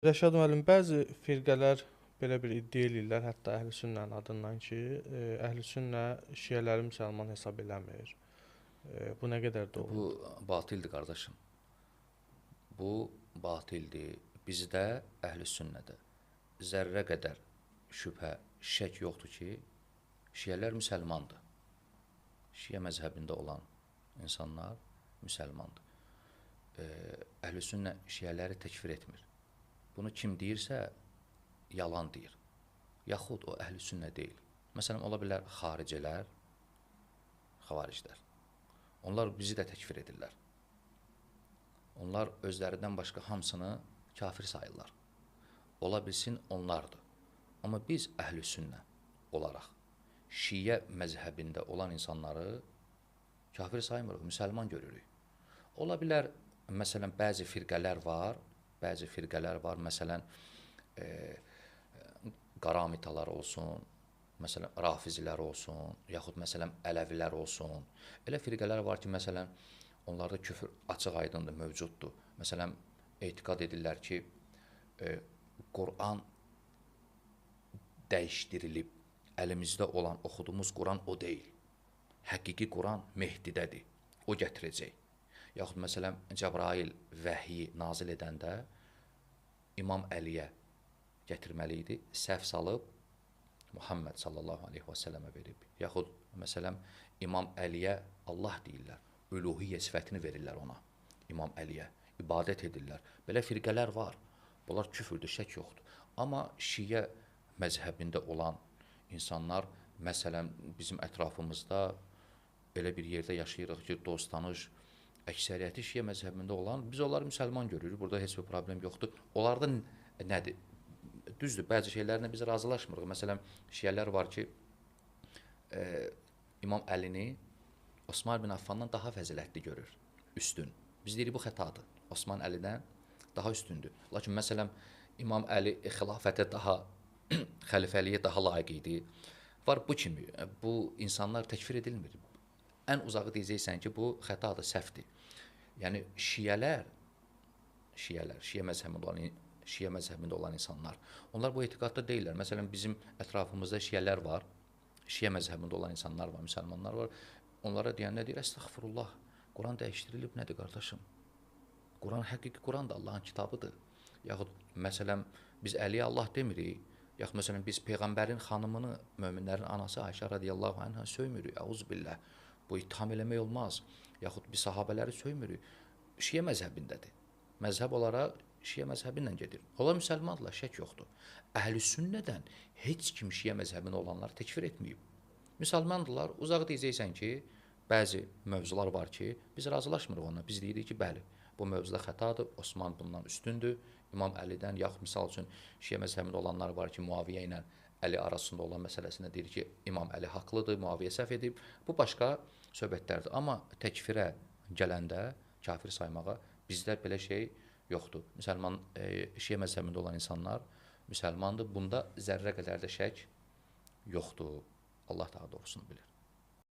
Rəşad müəllim, bəzi firqələr belə bir iddia eləyirlər, hətta Əhlüsünnənin adından ki, Əhlüsünnə şiələri müsəlman hesab eləmir. Bu nə qədər Bu doğrudur? batildir qardaşım. Bu batildir. Bizdə Əhlüsünnədə zərrə qədər şübhə, şək yoxdur ki, şiələr müsəlmandır. Şiə məzhəbində olan insanlar müsəlmandır. Əhlüsünnə şiələri təkfir etmir. Bunu kim deyirsə, yalan deyir. Yaxud o əhlüsünnə deyil. Məsələn, ola bilər xaricələr, xavariclər. Onlar bizi də təkfir edirlər. Onlar özlərindən başqa hamısını kafir sayırlar. Ola bilsin onlardır. Amma biz əhlüsünnə olaraq şiə məzhəbində olan insanları kafir saymırıq, müsəlman görürük. Ola bilər, məsələn, bəzi firqələr var, məsələn, qaramitalar olsun, məsələn, rafizilər olsun, yaxud məsələn, ələvilər olsun. Elə firqələr var ki, məsələn, onlarda küfür açıq aydındır, mövcuddur. Məsələn, etiqad edirlər ki, Quran dəyişdirilib, əlimizdə olan, oxuduğumuz Quran o deyil. Həqiqi Quran Mehdidədir, o gətirəcək. Yaxud məsələn, Cəbrail vəhyi nazil edəndə İmam Əliyə gətirməli idi, səhv salıb Muhammed sallallahu aleyhi və səlləmə verib. Yaxud məsələn, İmam Əliyə Allah deyirlər, üluhiyyə sifətini verirlər ona, İmam Əliyə, ibadət edirlər. Belə firqələr var, bunlar küfürdür, şək yoxdur. Amma şiə məzhəbində olan insanlar, məsələn, bizim ətrafımızda elə bir yerdə yaşayırıq ki, dost, tanış, əksəriyyəti şiə məzhəbində olan, biz onları müsəlman görürük, burada heç bir problem yoxdur. Onlarda nədir? Düzdür, bəzi şeylərlə biz razılaşmırıq. Məsələn, şiələr var ki, İmam Əlini Osman bin Affandan daha fəzilətli görür, üstün. Biz deyirik, bu xətadır. Osman Əlidən daha üstündür. Lakin, məsələn, İmam Əli xilafətə daha, xəlifəliyə daha layiq idi. Var bu kimi, bu insanlar təkfir edilmir. Ən uzağı deyəcəksən ki, bu xətadır, səhvdir. Yəni, şiə məzhəbində olan insanlar, onlar bu etiqadda deyirlər. Məsələn, bizim ətrafımızda şiələr var, şiə məzhəbində olan insanlar var, müsəlmanlar var. Onlara deyəndə deyir, əstəğfirullah, Quran dəyişdirilib nədir, qardaşım? Quran həqiqi Qurandır, Allahın kitabıdır. Yaxud, məsələn, biz Əliyə Allah demirik. Yaxud, məsələn, biz Peyğəmbərin xanımını, möminlərin anası Ayşə radiyallahu anhə söymürük, əuzubillah. Bu itham eləmək olmaz. Yaxud biz sahabələri söymürük. Şiə məzhəbindədir. Məzhəb olaraq şiə məzhəbindən gedir. Onlar müsəlmandırlar, şək yoxdur. Əhlüsünnədən heç kim şiə məzhəbində olanlar təkfir etməyib. Müsəlmandırlar, uzaq deyəcəksən ki, bəzi mövzular var ki, biz razılaşmırıq onunla. Biz deyirik ki, bəli, bu mövzuda xətadır, Osman bundan üstündür. İmam Əlidən, yaxud misal üçün şiə məzhəbində olanlar var ki, Muaviyyə ilə Əli arasında olan məsələsində deyir ki, İmam Əli haqlıdır, Muaviyyə səhv edib. Bu başqa söhbətlərdir. Amma təkfirə gələndə, kafir saymağa bizdə belə şey yoxdur. Müsəlman, şiə məzhəbində olan insanlar müsəlmandır. Bunda zərrə qədər də şək yoxdur. Allah daha doğrusunu bilir.